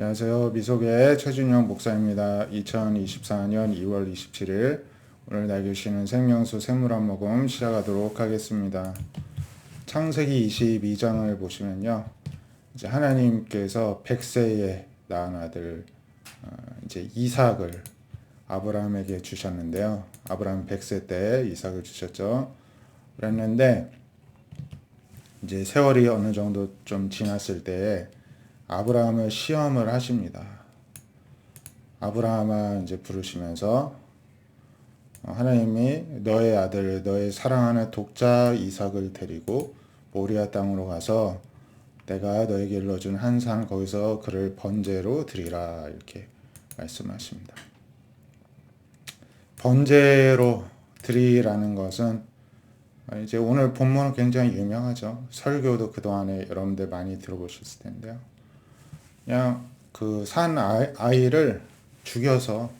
안녕하세요. 미소교회 최준영 목사입니다. 2024년 2월 27일 오늘 나누시는 생명수 생물 한 모금 시작하도록 하겠습니다. 창세기 22장을 보시면요. 이제 하나님께서 100세에 낳은 아들 이제 이삭을 아브라함에게 주셨는데요. 아브라함 100세 때 이삭을 주셨죠. 그랬는데 이제 세월이 어느 정도 좀 지났을 때에 아브라함을 시험을 하십니다. 아브라함아 이제 부르시면서 하나님이 너의 아들, 너의 사랑하는 독자 이삭을 데리고 모리아 땅으로 가서 내가 너에게 일러준 한 산 거기서 그를 번제로 드리라 이렇게 말씀하십니다. 번제로 드리라는 것은 이제 오늘 본문은 굉장히 유명하죠. 설교도 그동안에 여러분들 많이 들어보셨을 텐데요. 그냥 그 산 아이를 죽여서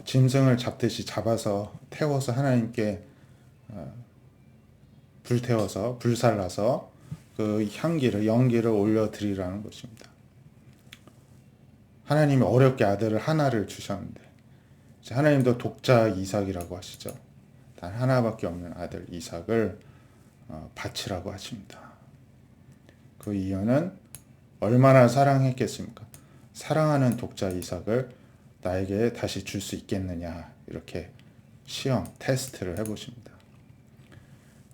짐승을 잡듯이 잡아서 태워서 하나님께 불태워서 불살라서 그 향기를 연기를 올려드리라는 것입니다. 하나님이 어렵게 아들을 하나를 주셨는데 하나님도 독자 이삭이라고 하시죠. 단 하나밖에 없는 아들 이삭을 바치라고 하십니다. 그 이유는 얼마나 사랑했겠습니까? 사랑하는 독자 이삭을 나에게 다시 줄 수 있겠느냐 이렇게 시험, 테스트를 해보십니다.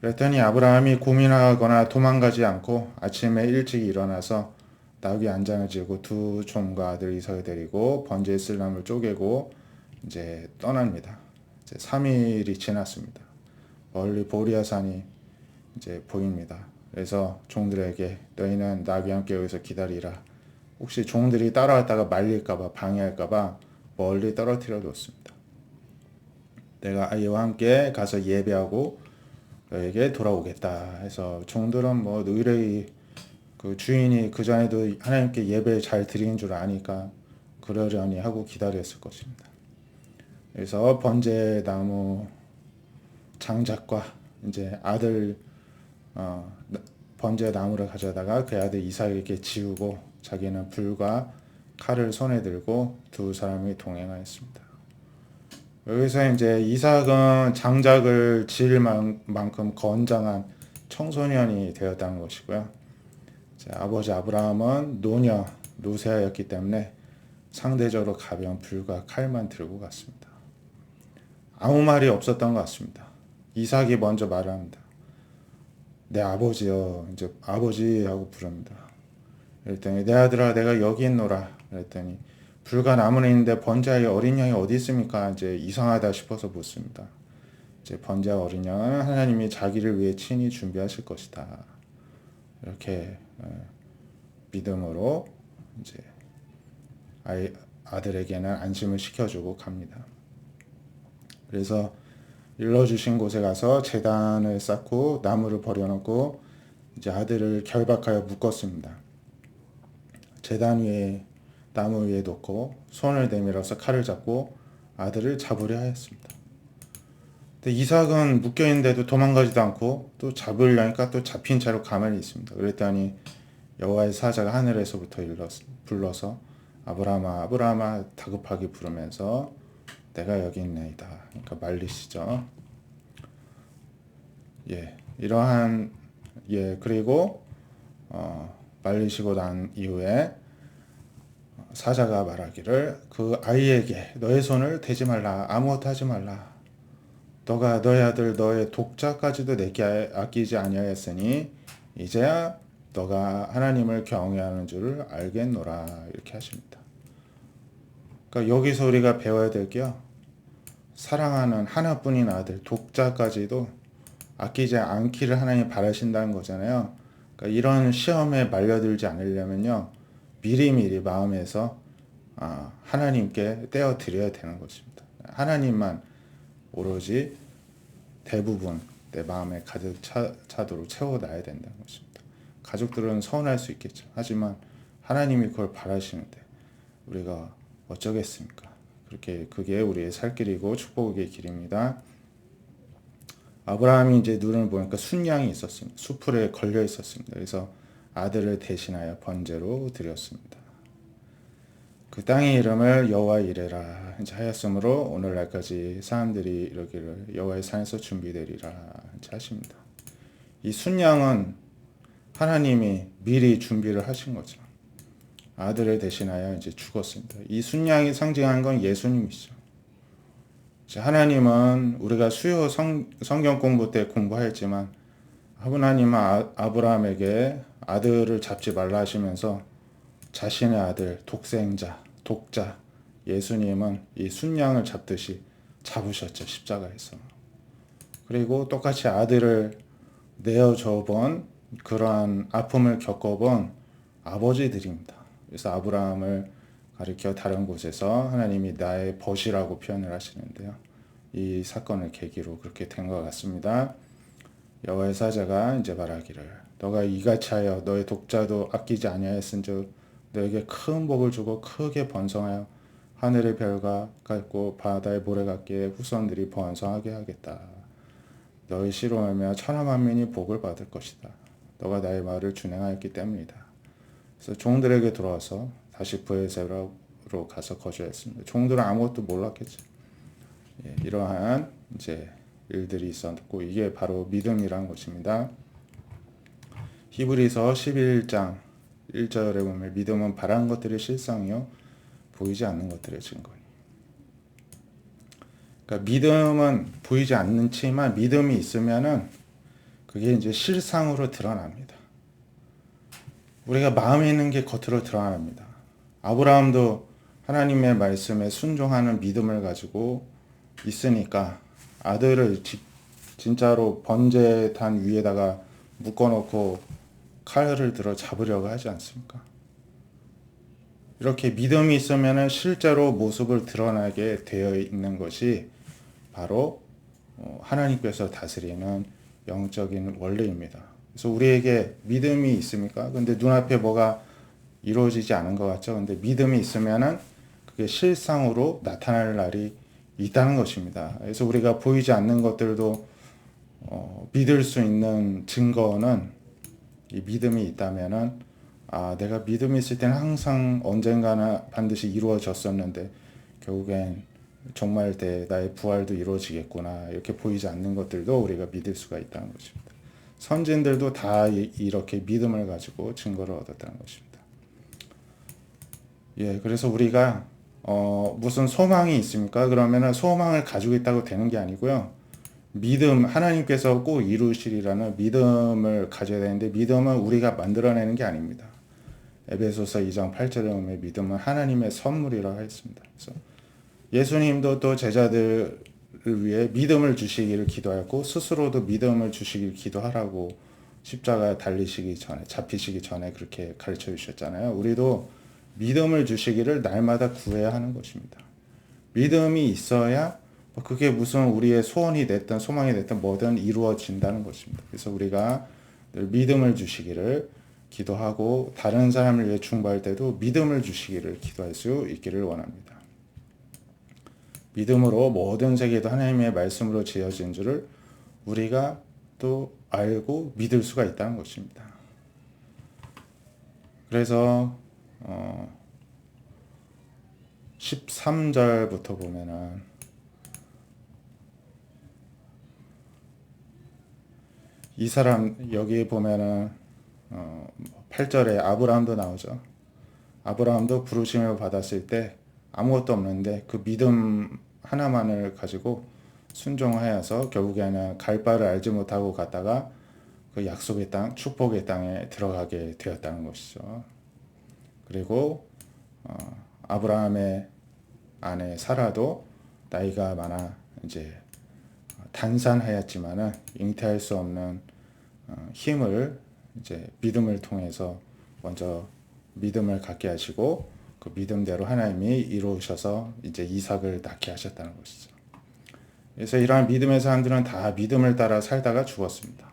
그랬더니 아브라함이 고민하거나 도망가지 않고 아침에 일찍 일어나서 나귀 안장을 지고 두 종과 아들 이삭을 데리고 번제에 쓸 나무를 쪼개고 이제 떠납니다. 이제 3일이 지났습니다. 멀리 보리아 산이 이제 보입니다. 그래서 종들에게 너희는 나귀와 함께 여기서 기다리라. 혹시 종들이 따라왔다가 말릴까봐 방해할까봐 멀리 떨어뜨려 뒀습니다. 내가 아이와 함께 가서 예배하고 너에게 돌아오겠다 해서 종들은 뭐 의뢰의 그 주인이 그 전에도 하나님께 예배 잘 드리는 줄 아니까 그러려니 하고 기다렸을 것입니다. 그래서 번제 나무 장작과 이제 아들 번제 나무를 가져다가 그 아들 이삭에게 지우고 자기는 불과 칼을 손에 들고 두 사람이 동행하였습니다. 여기서 이제 이삭은 장작을 지을 만큼 건장한 청소년이 되었다는 것이고요. 아버지 아브라함은 노쇠하였기 때문에 상대적으로 가벼운 불과 칼만 들고 갔습니다. 아무 말이 없었던 것 같습니다. 이삭이 먼저 말합니다. 내 아버지요. 이제 아버지 하고 부릅니다. 그랬더니 내 아들아 내가 여기 있노라. 그랬더니 불과 나무는 있는데 번제할 어린 양이 어디 있습니까? 이제 이상하다 싶어서 묻습니다. 이제 번제할 어린 양은 하나님이 자기를 위해 친히 준비하실 것이다. 이렇게 믿음으로 이제 아들에게는 안심을 시켜주고 갑니다. 그래서 일러주신 곳에 가서 제단을 쌓고 나무를 버려놓고 이제 아들을 결박하여 묶었습니다. 제단 위에 나무 위에 놓고 손을 내밀어서 칼을 잡고 아들을 잡으려 하였습니다. 근데 이삭은 묶여 있는데도 도망가지도 않고 또 잡으려니까 또 잡힌 채로 가만히 있습니다. 그랬더니 여호와의 사자가 하늘에서부터 불러서 아브라함아 아브라함아 다급하게 부르면서 내가 여기 있나이다. 그러니까 말리시죠. 이러한 그리고 말리시고 난 이후에 사자가 말하기를 그 아이에게 너의 손을 대지 말라 아무것도 하지 말라 너가 너의 아들 너의 독자까지도 내게 아끼지 아니하였으니 이제야 너가 하나님을 경외하는 줄을 알겠노라 이렇게 하십니다. 그러니까 여기서 우리가 배워야 될 게요. 사랑하는 하나뿐인 아들 독자까지도 아끼지 않기를 하나님 바라신다는 거잖아요. 그러니까 이런 시험에 말려들지 않으려면요. 미리미리 마음에서 하나님께 떼어 드려야 되는 것입니다. 하나님만 오로지 대부분 내 마음에 가득 차도록 채워놔야 된다는 것입니다. 가족들은 서운할 수 있겠죠. 하지만 하나님이 그걸 바라시는데 우리가 어쩌겠습니까? 그게 우리의 살 길이고 축복의 길입니다. 아브라함이 이제 눈을 보니까 순양이 있었습니다. 수풀에 걸려 있었습니다. 그래서 아들을 대신하여 번제로 드렸습니다. 그 땅의 이름을 여호와 이레라 이제 하였으므로 오늘날까지 사람들이 이러기를 여호와의 산에서 준비되리라 이제 하십니다. 이 순양은 하나님이 미리 준비를 하신 거죠. 아들을 대신하여 이제 죽었습니다. 이 순양이 상징하는 건 예수님이시죠. 하나님은 우리가 수요 성경 공부 때 공부하였지만 하나님은 아브라함에게 아들을 잡지 말라 하시면서 자신의 아들 독생자 독자 예수님은 이 순양을 잡듯이 잡으셨죠. 십자가에서. 그리고 똑같이 아들을 내어줘 본 그러한 아픔을 겪어본 아버지들입니다. 그래서 아브라함을 가리켜 다른 곳에서 하나님이 나의 벗이라고 표현을 하시는데요. 이 사건을 계기로 그렇게 된 것 같습니다. 여호와의 사자가 이제 말하기를 너가 이같이 하여 너의 독자도 아끼지 아니하였은즉 너에게 큰 복을 주고 크게 번성하여 하늘의 별과 같고 바다의 모래 같기에 후손들이 번성하게 하겠다. 너의 씨로 말미암아 천하 만민이 복을 받을 것이다. 너가 나의 말을 준행하였기 때문이다. 그래서 종들에게 돌아와서 다시 브엘세바로 가서 거주했습니다. 종들은 아무것도 몰랐겠죠. 이러한 이제 일들이 있었고 이게 바로 믿음이란 것입니다. 히브리서 11장 1절에 보면 믿음은 바라는 것들의 실상이요 보이지 않는 것들의 증거니. 그러니까 믿음은 보이지 않지만 믿음이 있으면은 그게 이제 실상으로 드러납니다. 우리가 마음에 있는 게 겉으로 드러납니다. 아브라함도 하나님의 말씀에 순종하는 믿음을 가지고 있으니까 아들을 진짜로 번제단 위에다가 묶어놓고 칼을 들어 잡으려고 하지 않습니까? 이렇게 믿음이 있으면 실제로 모습을 드러나게 되어 있는 것이 바로 하나님께서 다스리는 영적인 원리입니다. 그래서 우리에게 믿음이 있습니까? 근데 눈앞에 뭐가 이루어지지 않은 것 같죠? 근데 믿음이 있으면은 그게 실상으로 나타날 날이 있다는 것입니다. 그래서 우리가 보이지 않는 것들도 믿을 수 있는 증거는 이 믿음이 있다면은 내가 믿음이 있을 때는 항상 언젠가나 반드시 이루어졌었는데 결국엔 종말 때 나의 부활도 이루어지겠구나 이렇게 보이지 않는 것들도 우리가 믿을 수가 있다는 것입니다. 선진들도 다 이렇게 믿음을 가지고 증거를 얻었다는 것입니다. 그래서 우리가 무슨 소망이 있습니까? 그러면은 소망을 가지고 있다고 되는 게 아니고요. 믿음, 하나님께서 꼭 이루시리라는 믿음을 가져야 되는데 믿음은 우리가 만들어내는 게 아닙니다. 에베소서 2장 8절에 보면 믿음은 하나님의 선물이라고 했습니다. 그래서 예수님도 또 제자들을 위해 믿음을 주시기를 기도하였고 스스로도 믿음을 주시기를 기도하라고 십자가 달리시기 전에 잡히시기 전에 그렇게 가르쳐 주셨잖아요. 우리도 믿음을 주시기를 날마다 구해야 하는 것입니다. 믿음이 있어야 그게 무슨 우리의 소원이 됐든 소망이 됐든 뭐든 이루어진다는 것입니다. 그래서 우리가 늘 믿음을 주시기를 기도하고 다른 사람을 위해 중보할 때도 믿음을 주시기를 기도할 수 있기를 원합니다. 믿음으로 모든 세계도 하나님의 말씀으로 지어진 줄을 우리가 또 알고 믿을 수가 있다는 것입니다. 그래서 13절부터 보면은 이 사람 여기 보면은 8절에 아브라함도 나오죠. 아브라함도 부르심을 받았을 때 아무것도 없는데 그 믿음 하나만을 가지고 순종하여서 결국에는 갈 바를 알지 못하고 갔다가 그 약속의 땅, 축복의 땅에 들어가게 되었다는 것이죠. 그리고 아브라함의 아내 사라도 나이가 많아 이제 단산하였지만은 잉태할 수 없는 힘을 이제 믿음을 통해서 먼저 믿음을 갖게 하시고 그 믿음대로 하나님이 이루셔서 이제 이삭을 낳게 하셨다는 것이죠. 그래서 이러한 믿음의 사람들은 다 믿음을 따라 살다가 죽었습니다.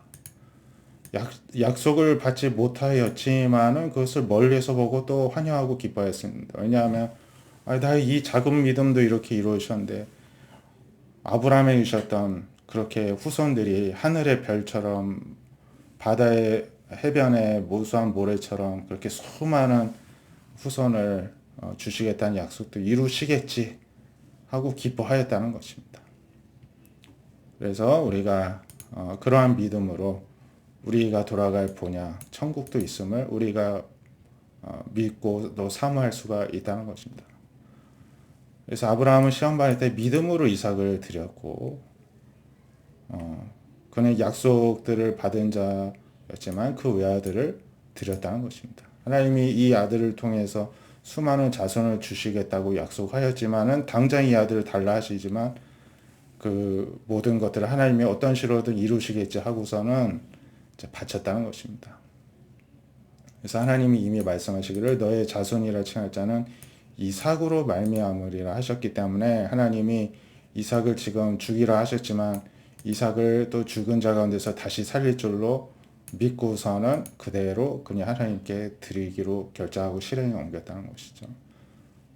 약속을 받지 못하였지만은 그것을 멀리서 보고 또 환영하고 기뻐했습니다. 왜냐하면 나의 이 작은 믿음도 이렇게 이루어졌는데 아브라함에 주셨던 그렇게 후손들이 하늘의 별처럼 바다의 해변의 무수한 모래처럼 그렇게 수많은 후손을 주시겠다는 약속도 이루시겠지 하고 기뻐하였다는 것입니다. 그래서 우리가 그러한 믿음으로 우리가 돌아갈 본향 천국도 있음을 우리가 믿고 또 사모할 수가 있다는 것입니다. 그래서 아브라함은 시험 받을 때 믿음으로 이삭을 드렸고 그는 약속들을 받은 자였지만 그 외아들을 드렸다는 것입니다. 하나님이 이 아들을 통해서 수많은 자손을 주시겠다고 약속하였지만은 당장 이 아들을 달라 하시지만 그 모든 것들을 하나님이 어떤 식으로든 이루시겠지 하고서는 바쳤다는 것입니다. 그래서 하나님이 이미 말씀하시기를 너의 자손이라 칭할 자는 이삭으로 말미암으리라 하셨기 때문에 하나님이 이삭을 지금 죽이라 하셨지만 이삭을 또 죽은 자 가운데서 다시 살릴 줄로 믿고서는 그대로 그냥 하나님께 드리기로 결정하고 실행에 옮겼다는 것이죠.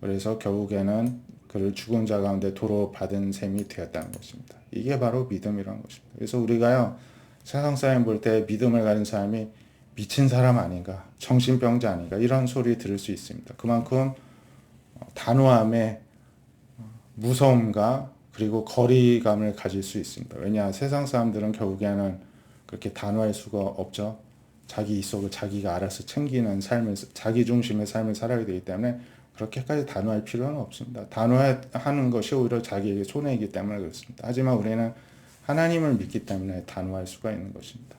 그래서 결국에는 그를 죽은 자 가운데 도로 받은 셈이 되었다는 것입니다. 이게 바로 믿음이라는 것입니다. 그래서 우리가요 세상 사람 볼 때 믿음을 가진 사람이 미친 사람 아닌가, 정신병자 아닌가 이런 소리 들을 수 있습니다. 그만큼 단호함에 무서움과 그리고 거리감을 가질 수 있습니다. 왜냐 세상 사람들은 결국에는 그렇게 단호할 수가 없죠. 자기 속을 자기가 알아서 챙기는 삶을 자기 중심의 삶을 살아야 되기 때문에 그렇게까지 단호할 필요는 없습니다. 단호하는 것이 오히려 자기에게 손해이기 때문에 그렇습니다. 하지만 우리는 하나님을 믿기 때문에 단호할 수가 있는 것입니다.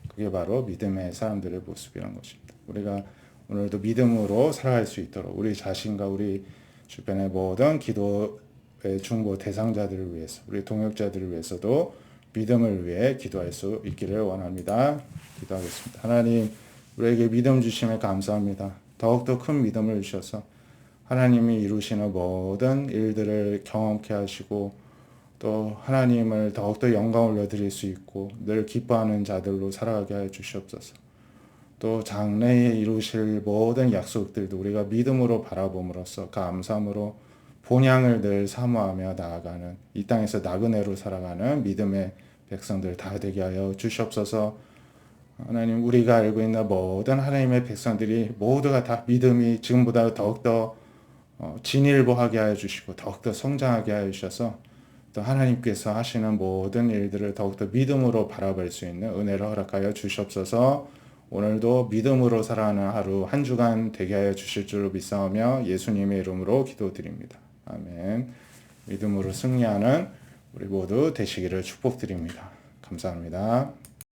그게 바로 믿음의 사람들의 모습이란 것입니다. 우리가 오늘도 믿음으로 살아갈 수 있도록 우리 자신과 우리 주변의 모든 기도의 중보 대상자들을 위해서 우리 동역자들을 위해서도 믿음을 위해 기도할 수 있기를 원합니다. 기도하겠습니다. 하나님 우리에게 믿음 주심에 감사합니다. 더욱더 큰 믿음을 주셔서 하나님이 이루시는 모든 일들을 경험케 하시고 또 하나님을 더욱더 영광 올려드릴 수 있고 늘 기뻐하는 자들로 살아가게 하여 주시옵소서. 또 장래에 이루실 모든 약속들도 우리가 믿음으로 바라봄으로써 감사함으로 본향을 늘 사모하며 나아가는 이 땅에서 나그네로 살아가는 믿음의 백성들 다 되게 하여 주시옵소서. 하나님 우리가 알고 있는 모든 하나님의 백성들이 모두가 다 믿음이 지금보다 더욱더 진일보하게 하여 주시고 더욱더 성장하게 하여 주셔서 또 하나님께서 하시는 모든 일들을 더욱더 믿음으로 바라볼 수 있는 은혜를 허락하여 주시옵소서. 오늘도 믿음으로 살아가는 하루 한 주간 되게 하여 주실 줄로 믿사오며 예수님의 이름으로 기도드립니다. 아멘. 믿음으로 승리하는 우리 모두 되시기를 축복드립니다. 감사합니다.